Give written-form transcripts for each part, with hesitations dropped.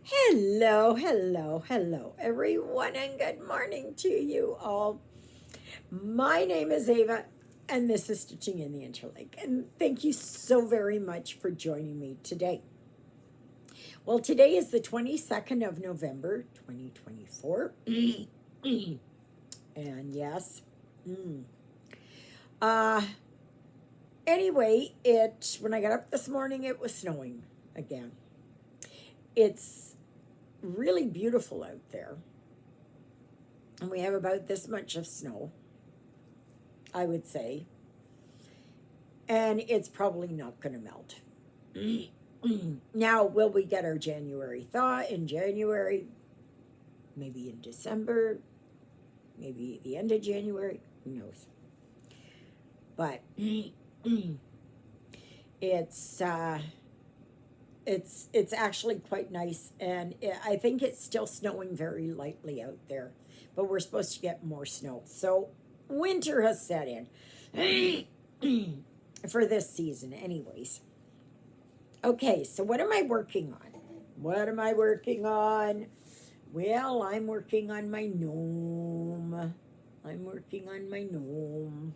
Hello, hello, hello, everyone, and good morning to you all. My name is Ava, and this is Stitching in the Interlake. And thank you so very much for joining me today. Well, today is the 22nd of November, 2024. And yes, uh, anyway, when I got up this morning, it was snowing again. It's really beautiful out there. And we have about this much of snow, I would say. And it's probably not going to melt. Now, will we get our January thaw in January? Maybe in December? Maybe the end of January? Who knows? But it's it's actually quite nice, and I think it's still snowing very lightly out there, but we're supposed to get more snow. So winter has set in for this season, anyways. Okay, so what am I working on? What am I working on? Well, I'm working on my gnome. I'm working on my gnome.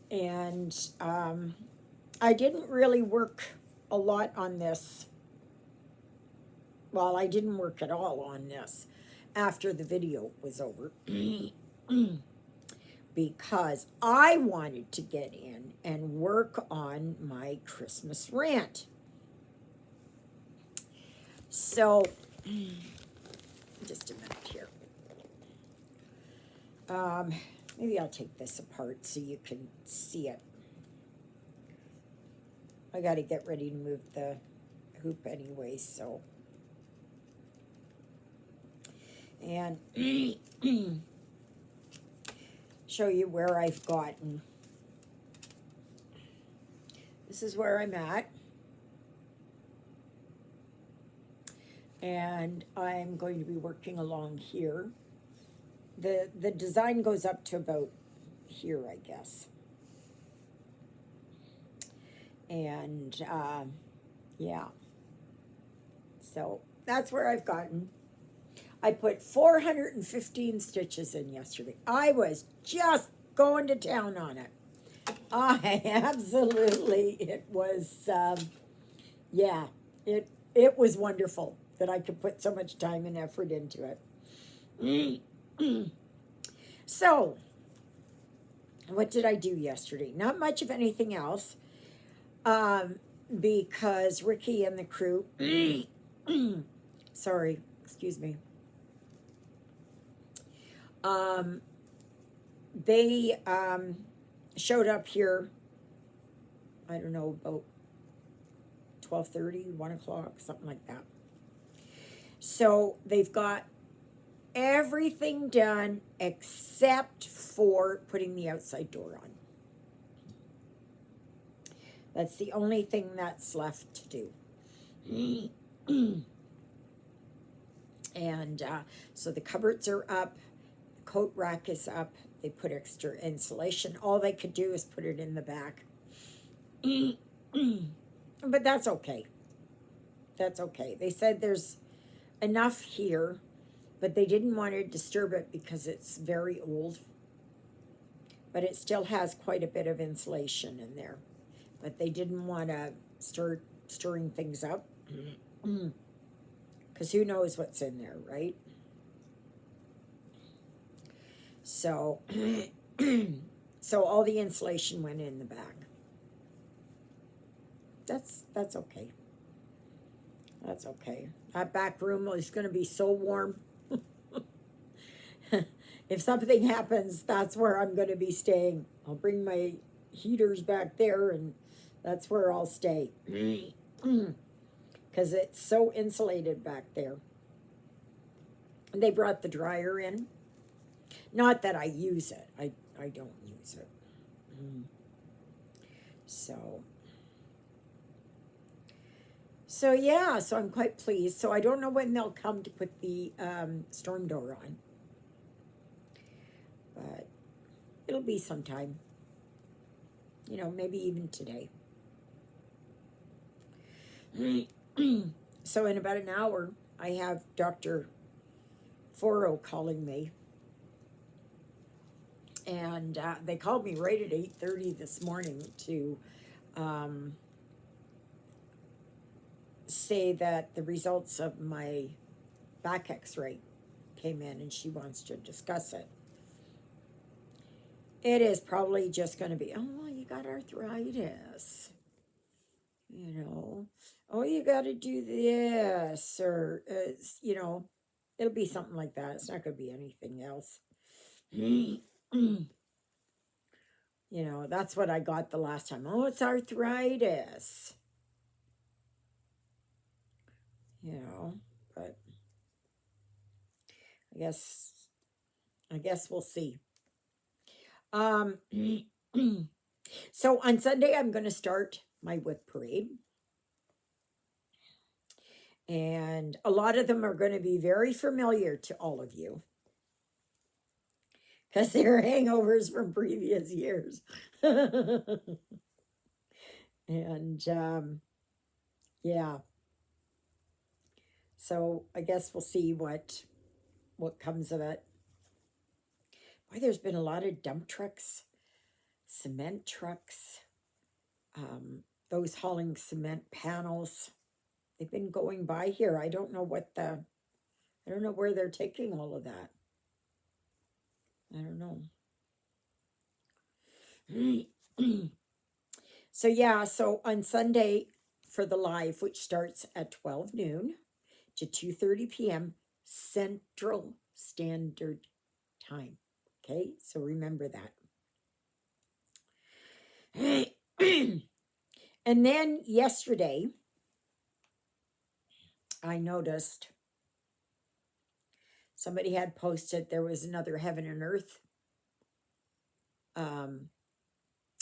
And I didn't really work a lot on this. Well, I didn't work at all on this after the video was over. Because I wanted to get in and work on my Christmas rant. So, just a minute here. Maybe I'll take this apart so you can see it. I got to get ready to move the hoop anyway, so. And show you where I've gotten. This is where I'm at. And I'm going to be working along here. The design goes up to about here, I guess. And yeah. So that's where I've gotten. I put 415 stitches in yesterday. I was just going to town on it. I absolutely, it was, yeah, it was wonderful that I could put so much time and effort into it. So, what did I do yesterday? Not much of anything else, because Ricky and the crew, sorry, excuse me, they showed up here, I don't know, about 12:30, 1 o'clock, something like that. So they've got everything done except for putting the outside door on. That's the only thing that's left to do. And so the cupboards are up, the coat rack is up, they put extra insulation. All they could do is put it in the back. But that's okay. That's okay. They said there's enough here, but they didn't want to disturb it because it's very old. But it still has quite a bit of insulation in there. But they didn't want to start stirring things up. Because who knows what's in there, right? So, so all the insulation went in the back. That's okay. That's okay. That back room is going to be so warm. If something happens, that's where I'm going to be staying. I'll bring my heaters back there, and that's where I'll stay. Because it's so insulated back there. And they brought the dryer in. Not that I use it. I don't use it. So yeah, so I'm quite pleased. So I don't know when they'll come to put the storm door on. But it'll be sometime. Maybe even today. So in about an hour, I have Dr. Foro calling me, and they called me right at 8:30 this morning to um, say that the results of my back X-ray came in, and she wants to discuss it. It is probably just going to be, oh, well, you got arthritis, you know. Oh, you got to do this, or it'll be something like that. It's not going to be anything else. That's what I got the last time. Oh, it's arthritis. But I guess we'll see. So on Sunday I'm going to start my whip parade. And a lot of them are going to be very familiar to all of you, because they're hangovers from previous years. And yeah. So I guess we'll see what comes of it. Boy, there's been a lot of dump trucks, cement trucks, those hauling cement panels. They've been going by here. I don't know where they're taking all of that. I don't know. So yeah, so on Sunday for the live, which starts at 12 noon to 2:30 p.m. Central Standard Time. Okay, so remember that. And then yesterday, I noticed somebody had posted there was another Heaven and Earth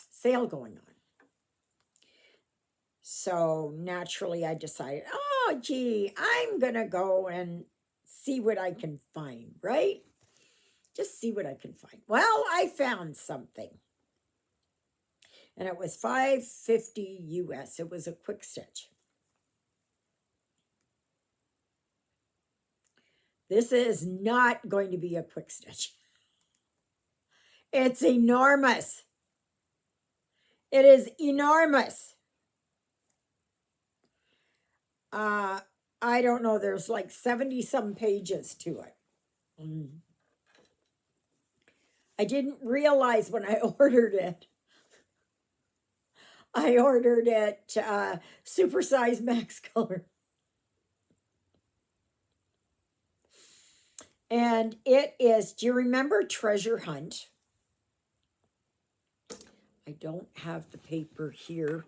sale going on. So naturally I decided, oh, gee, I'm going to go and see what I can find, right? Just see what I can find. Well, I found something. And it was $5.50 US. It was a quick stitch. This is not going to be a quick stitch. It's enormous. It is enormous. I don't know. There's like 70 some pages to it. I didn't realize when I ordered it. I ordered it supersize max color. And it is, do you remember Treasure Hunt? I don't have the paper here.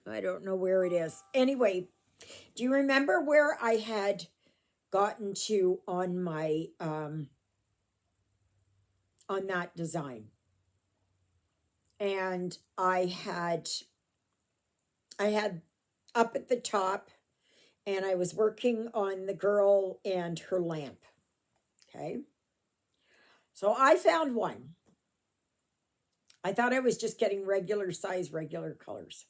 I don't know where it is. Anyway, do you remember where I had gotten to on my on that design? And I had up at the top, and I was working on the girl and her lamp. Okay. So I found one. I thought I was just getting regular size, regular colors.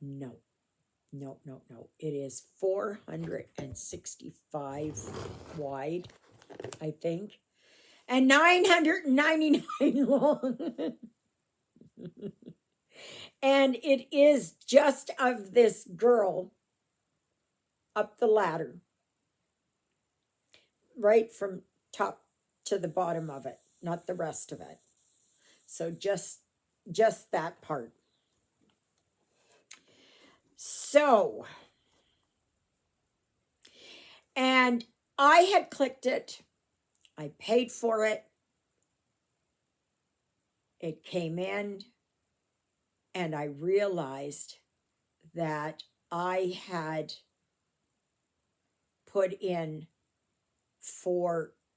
No. It is 465 wide, I think, and 999 long. And it is just of this girl up the ladder, right from top to the bottom of it, not the rest of it. So just that part. So, and I had clicked it. I paid for it. It came in, and I realized that I had put in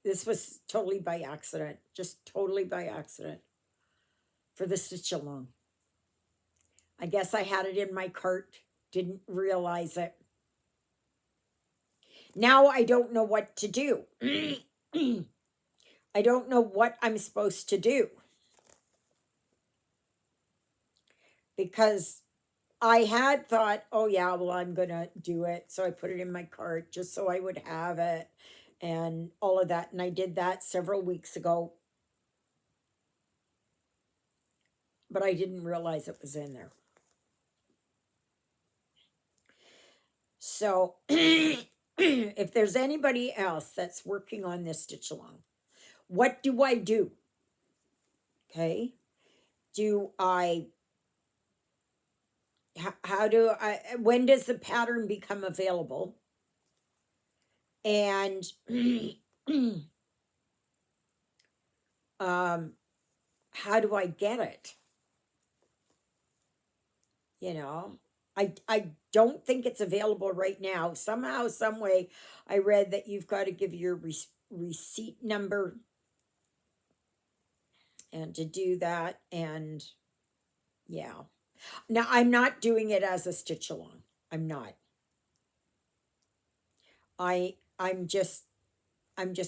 this was totally by accident, just totally by accident, for the stitch along. I guess I had it in my cart, didn't realize it. Now I don't know what to do. I don't know what I'm supposed to do, because I had thought, oh yeah, well, I'm gonna do it. So I put it in my cart just so I would have it and all of that. And I did that several weeks ago, but I didn't realize it was in there. So if there's anybody else that's working on this stitch along, what do I do? Okay. Do I, how do I, when does the pattern become available? And how do I get it? You know, I don't think it's available right now. Somehow, some way, I read that you've got to give your receipt number and to do that. And yeah, now I'm not doing it as a stitch along. I'm not. I'm just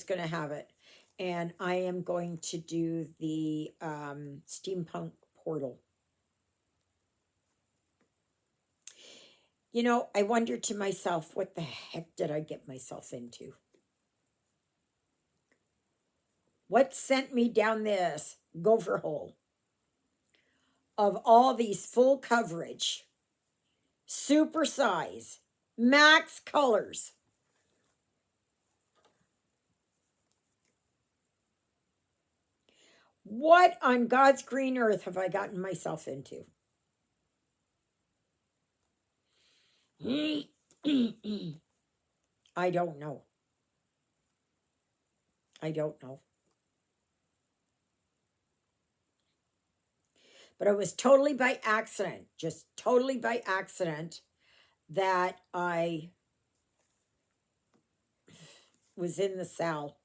gonna have it, and I am going to do the steampunk portal. You know, I wonder to myself, what the heck did I get myself into? What sent me down this gopher hole of all these full coverage, super size, max colors? What on God's green earth have I gotten myself into? I don't know. I don't know. But it was totally by accident, just totally by accident, that I was in the cell.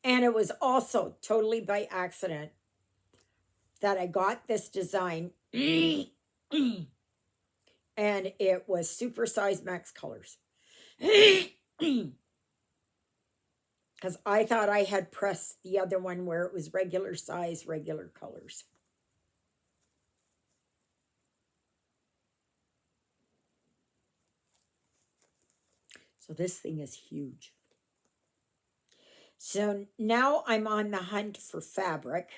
And it was also totally by accident that I got this design and it was super size max colors. Because I thought I had pressed the other one where it was regular size, regular colors. So this thing is huge. So now I'm on the hunt for fabric.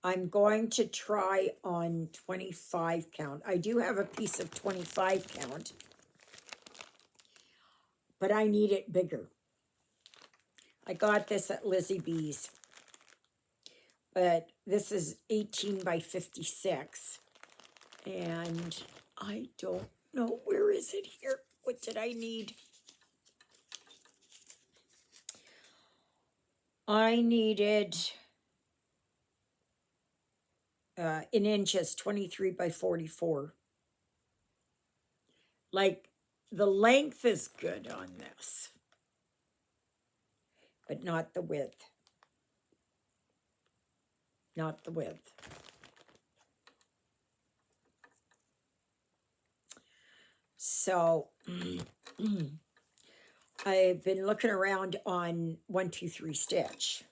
I'm going to try on 25 count. I do have a piece of 25 count, but I need it bigger. I got this at Lizzie B's, but this is 18 by 56, and I don't know, where is it here? What did I need? I needed in inches, 23 by 44. Like, the length is good on this, but not the width. Not the width. So I've been looking around on 123 Stitch,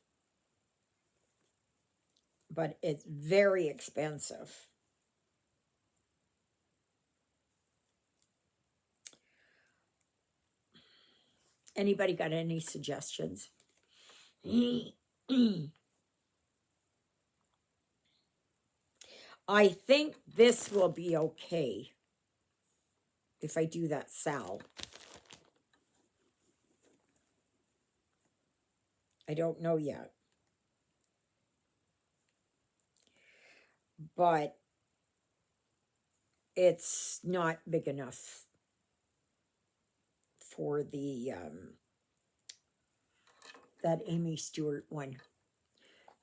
but it's very expensive. Anybody got any suggestions? I think this will be okay if I do that Sal. I don't know yet. But it's not big enough for the that Amy Stewart one.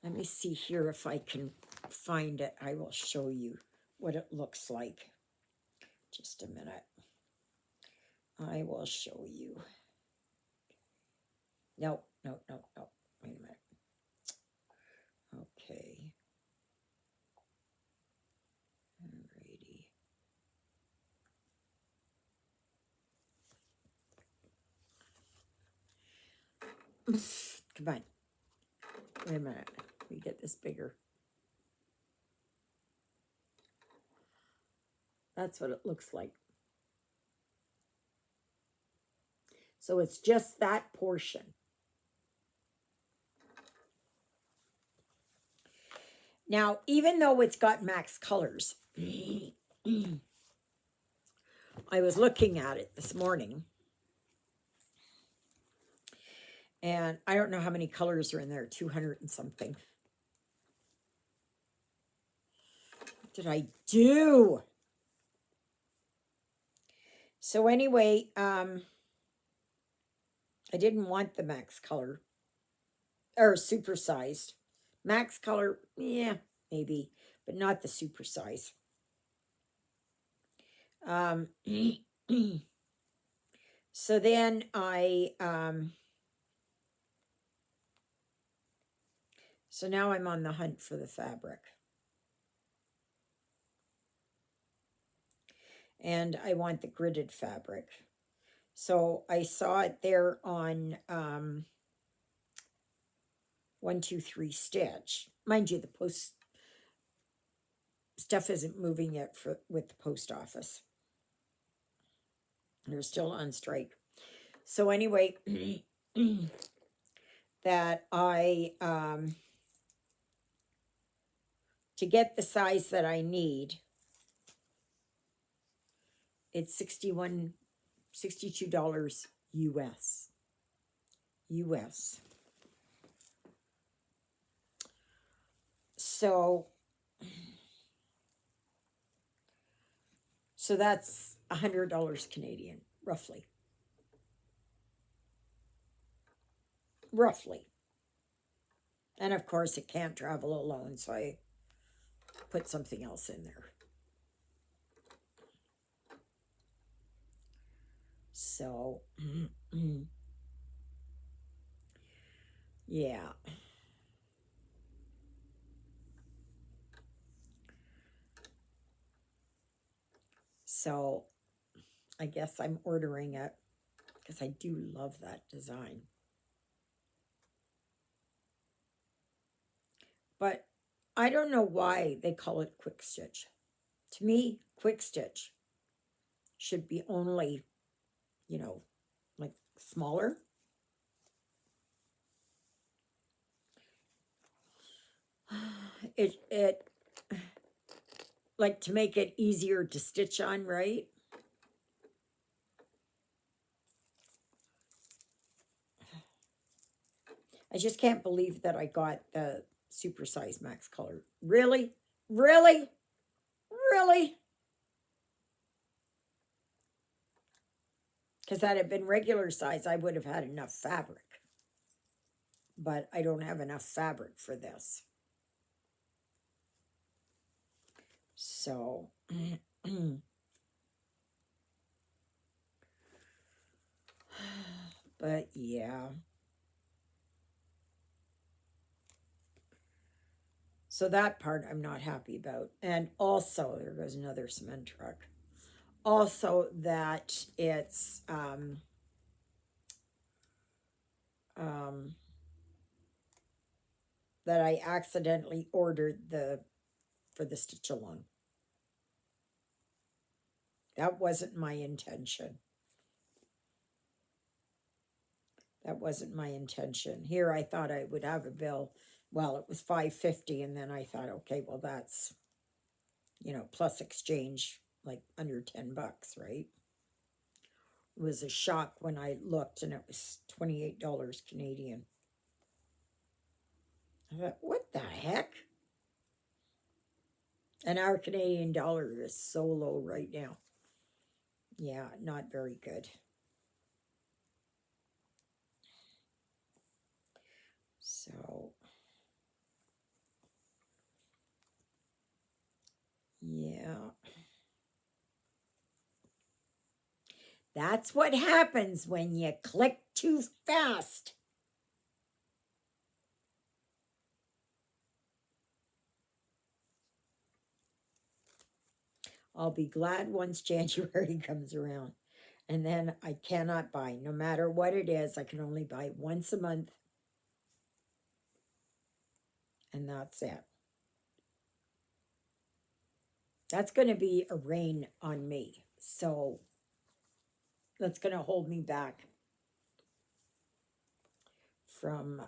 Let me see here if I can find it. I will show you what it looks like. Just a minute. I will show you. No. Wait a minute. Okay. Alrighty. Come on. Wait a minute. Let me get this bigger. That's what it looks like. So it's just that portion. Now, even though it's got max colors, I was looking at it this morning, and I don't know how many colors are in there, 200 and something. What did I do? So anyway, I didn't want the max color or supersized. Max color, yeah, maybe, but not the supersize. So then so now I'm on the hunt for the fabric. And I want the gridded fabric. So I saw it there on 123 Stitch. Mind you, the post stuff isn't moving yet with the post office. They're still on strike. So anyway, that I to get the size that I need, it's $62 US. US. So that's $100 Canadian, roughly. Roughly. And of course, it can't travel alone, so I put something else in there. So, yeah. So, I guess I'm ordering it because I do love that design. But I don't know why they call it quick stitch. To me, quick stitch should be only, like smaller. It like to make it easier to stitch on, right? I just can't believe that I got the supersize max color. Really? Really? Really? Because that had been regular size, I would have had enough fabric. But I don't have enough fabric for this. So, but yeah. So that part I'm not happy about. And also, there goes another cement truck. Also, that it's that I accidentally ordered for the stitch along. That wasn't my intention. That wasn't my intention. Here I thought I would have a bill. Well, it was $5.50, and then I thought, okay, well that's plus exchange, like under $10, right? It was a shock when I looked and it was $28 Canadian. I thought, what the heck? And our Canadian dollar is so low right now. Yeah, not very good. So, yeah. That's what happens when you click too fast. I'll be glad once January comes around. And then I cannot buy, no matter what it is, I can only buy once a month. And that's it. That's going to be a rain on me. So that's going to hold me back from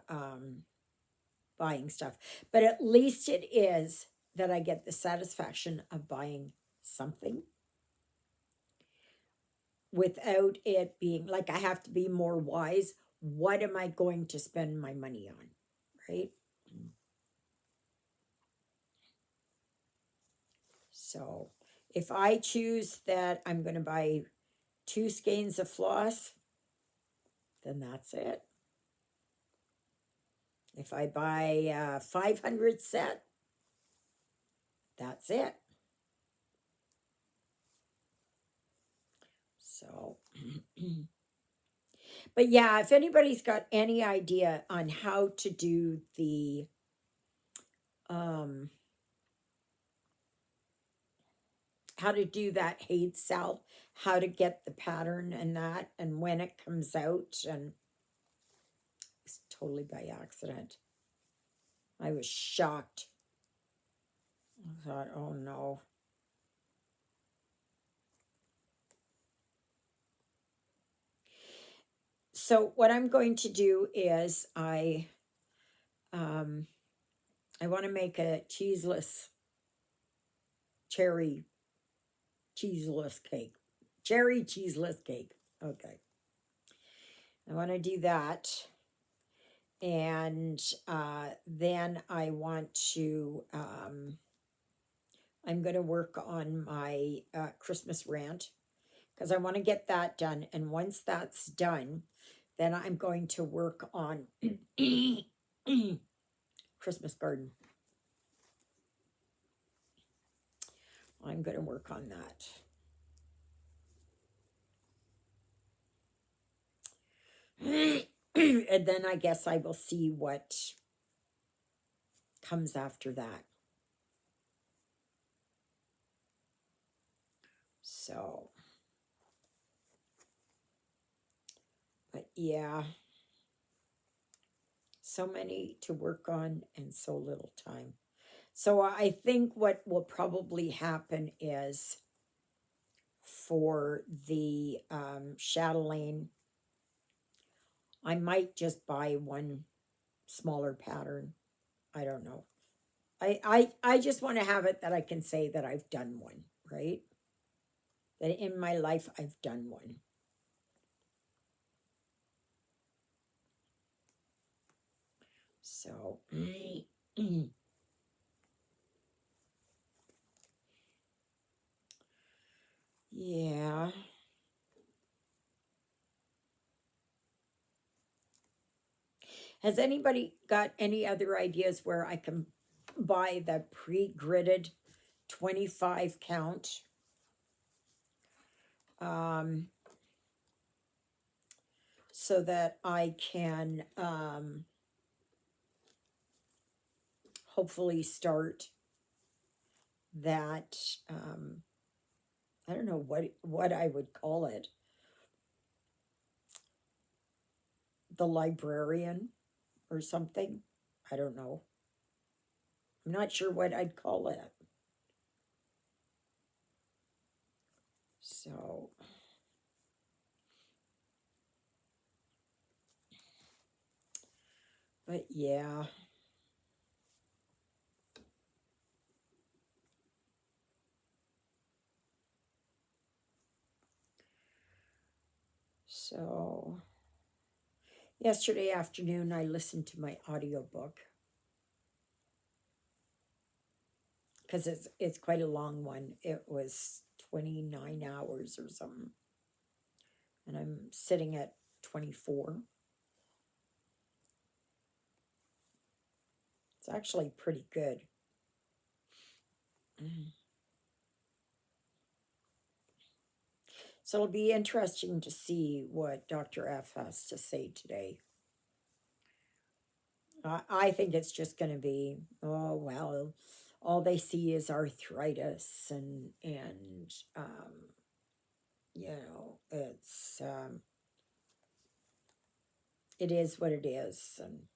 buying stuff. But at least it is that I get the satisfaction of buying something without it being like I have to be more wise. What am I going to spend my money on? Right? So if I choose that I'm going to buy 2 skeins of floss, then that's it. If I buy a 500 set, that's it. So, but yeah, if anybody's got any idea on how to do the, um, how to do that hate cell, how to get the pattern and that, and when it comes out, and it's totally by accident. I was shocked. I thought, oh no. So what I'm going to do is um, I want to make a cherry cheeseless cake. Cherry cheeseless cake. Okay. I want to do that. And then I want to, I'm going to work on my Christmas rant because I want to get that done. And once that's done, then I'm going to work on Christmas garden. I'm going to work on that. And then I guess I will see what comes after that. So, but yeah, so many to work on and so little time. So I think what will probably happen is for the chatelaine, I might just buy one smaller pattern. I don't know. I just want to have it that I can say that I've done one, right? That in my life I've done one. So, yeah. Has anybody got any other ideas where I can buy the pre-gridded 25 count? So that I can hopefully start that. I don't know what I would call it. The librarian or something. I don't know. I'm not sure what I'd call it. So, but yeah. So, yesterday afternoon, I listened to my audiobook because it's quite a long one. It was 29 hours or something, and I'm sitting at 24. It's actually pretty good. So it'll be interesting to see what Dr. F has to say today. I think it's just going to be, oh well, all they see is arthritis, and you know, it is what it is, and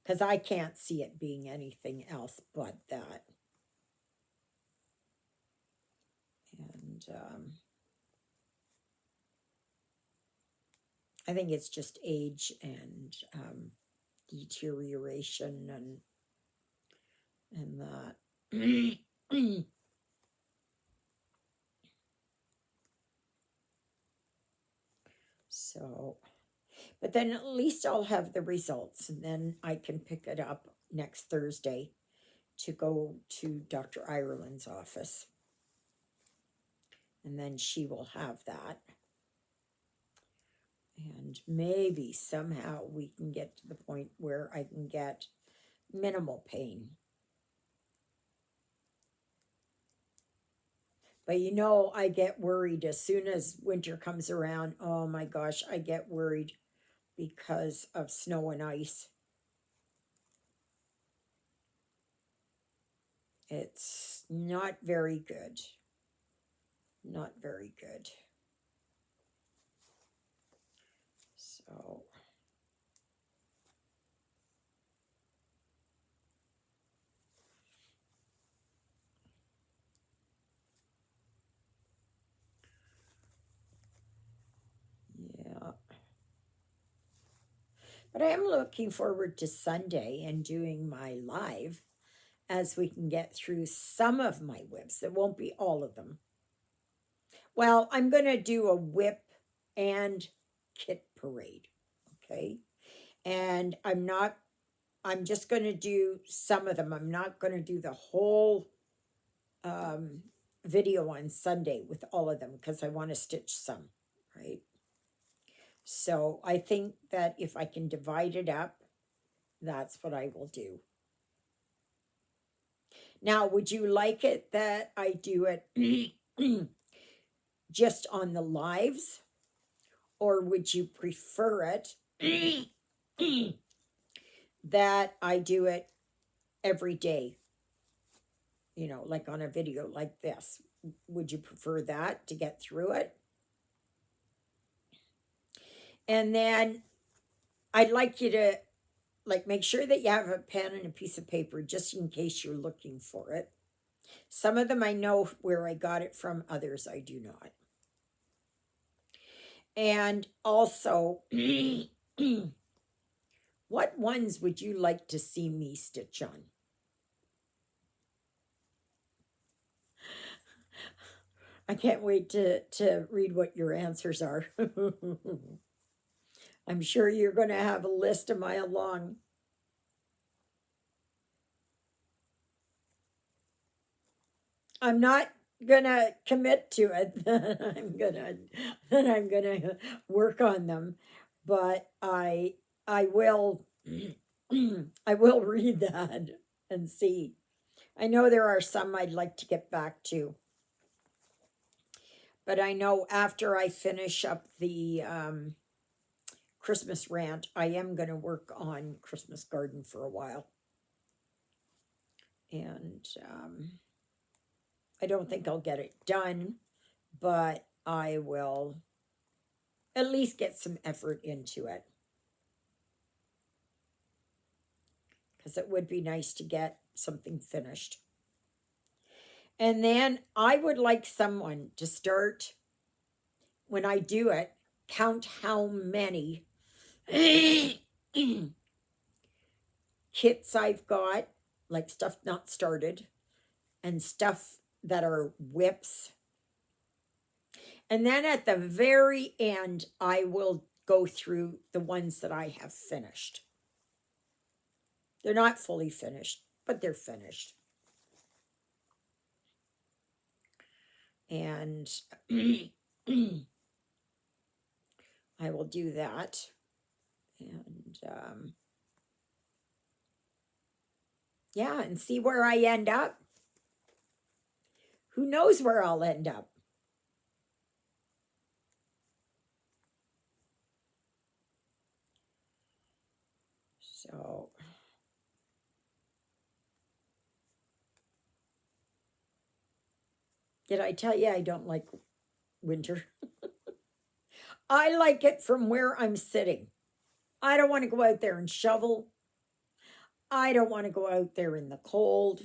because I can't see it being anything else but that. I think it's just age and deterioration and that. So, but then at least I'll have the results, and then I can pick it up next Thursday to go to Dr. Ireland's office. And then she will have that. And maybe somehow we can get to the point where I can get minimal pain. But you know, I get worried as soon as winter comes around. Oh my gosh, I get worried because of snow and ice. It's not very good. Not very good. So, yeah. But I am looking forward to Sunday and doing my live as we can get through some of my whips. It won't be all of them. Well, I'm going to do a whip and kit parade. Okay. And I'm just going to do some of them. I'm not going to do the whole video on Sunday with all of them because I want to stitch some, right? So I think that if I can divide it up, that's what I will do. Now, would you like it that I do it just on the lives? Or would you prefer it that I do it every day? You know, like on a video like this. Would you prefer that to get through it? And then I'd like you to make sure that you have a pen and a piece of paper just in case you're looking for it. Some of them I know where I got it from, others I do not. And also, what ones would you like to see me stitch on? I can't wait to read what your answers are. I'm sure you're going to have a list a mile long. I'm not gonna commit to it that I'm gonna work on them, but I will I will read that and see. I know there are some I'd like to get back to, but I know after I finish up the Christmas rant, I am going to work on Christmas garden for a while, and I don't think I'll get it done, but I will at least get some effort into it. Because it would be nice to get something finished. And then I would like someone to start, when I do it, count how many kits I've got, like stuff not started, and stuff that are whips. And then at the very end, I will go through the ones that I have finished. They're not fully finished, but they're finished. And I will do that. And yeah, and see where I end up. Who knows where I'll end up? So, did I tell you I don't like winter? I like it from where I'm sitting. I don't want to go out there and shovel. I don't want to go out there in the cold.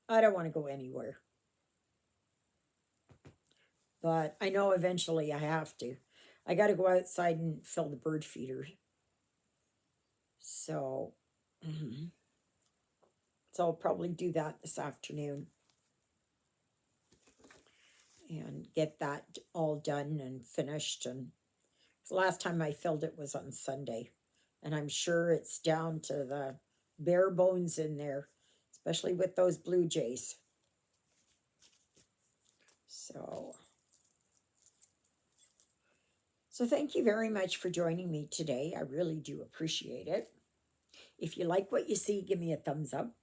I don't want to go anywhere. But I know eventually I have to. I got to go outside and fill the bird feeder. So, so I'll probably do that this afternoon and get that all done and finished. And the last time I filled it was on Sunday, and I'm sure it's down to the bare bones in there, especially with those blue jays. So, so thank you very much for joining me today. I really do appreciate it. If you like what you see, give me a thumbs up.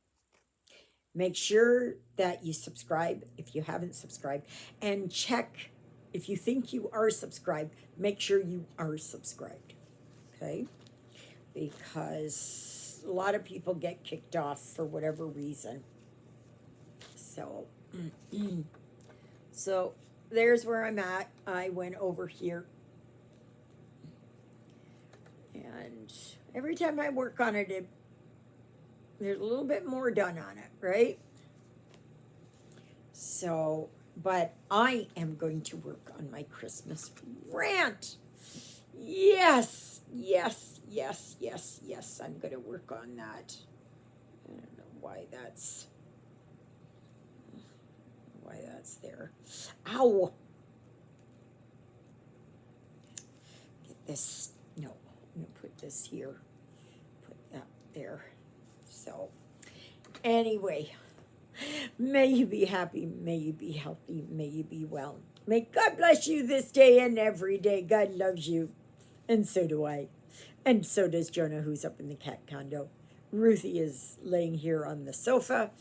Make sure that you subscribe if you haven't subscribed, and check if you think you are subscribed, make sure you are subscribed. Okay? Because a lot of people get kicked off for whatever reason. So, so there's where I'm at. I went over here, and every time I work on it, there's a little bit more done on it, right? So, but I am going to work on my Christmas rant. Yes, yes, yes, yes, yes. I'm going to work on that. I don't know why that's there. Ow! Get this. No, I'm going to put this here. Put that there. So, anyway, may you be happy, may you be healthy, may you be well. May God bless you this day and every day. God loves you, and so do I. And so does Jonah, who's up in the cat condo. Ruthie is laying here on the sofa,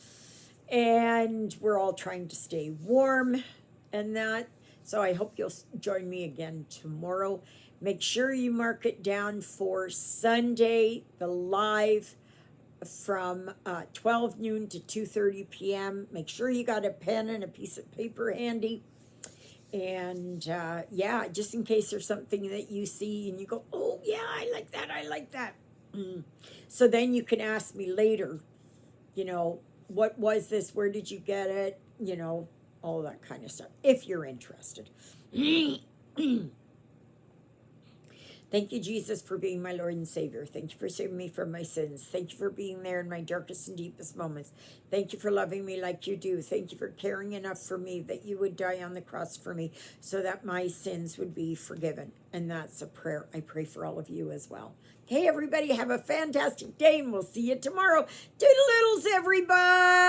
and we're all trying to stay warm and that. So I hope you'll join me again tomorrow. Make sure you mark it down for Sunday, the live from 12 noon to 2:30 p.m. Make sure you got a pen and a piece of paper handy. And yeah, just in case there's something that you see and you go, oh, yeah, I like that. I like that. So then you can ask me later, you know, what was this? Where did you get it? You know, all that kind of stuff, if you're interested. Thank you, Jesus, for being my Lord and Savior. Thank you for saving me from my sins. Thank you for being there in my darkest and deepest moments. Thank you for loving me like you do. Thank you for caring enough for me that you would die on the cross for me so that my sins would be forgiven. And that's a prayer I pray for all of you as well. Okay, everybody, have a fantastic day, and we'll see you tomorrow. Toodle-oodles, everybody!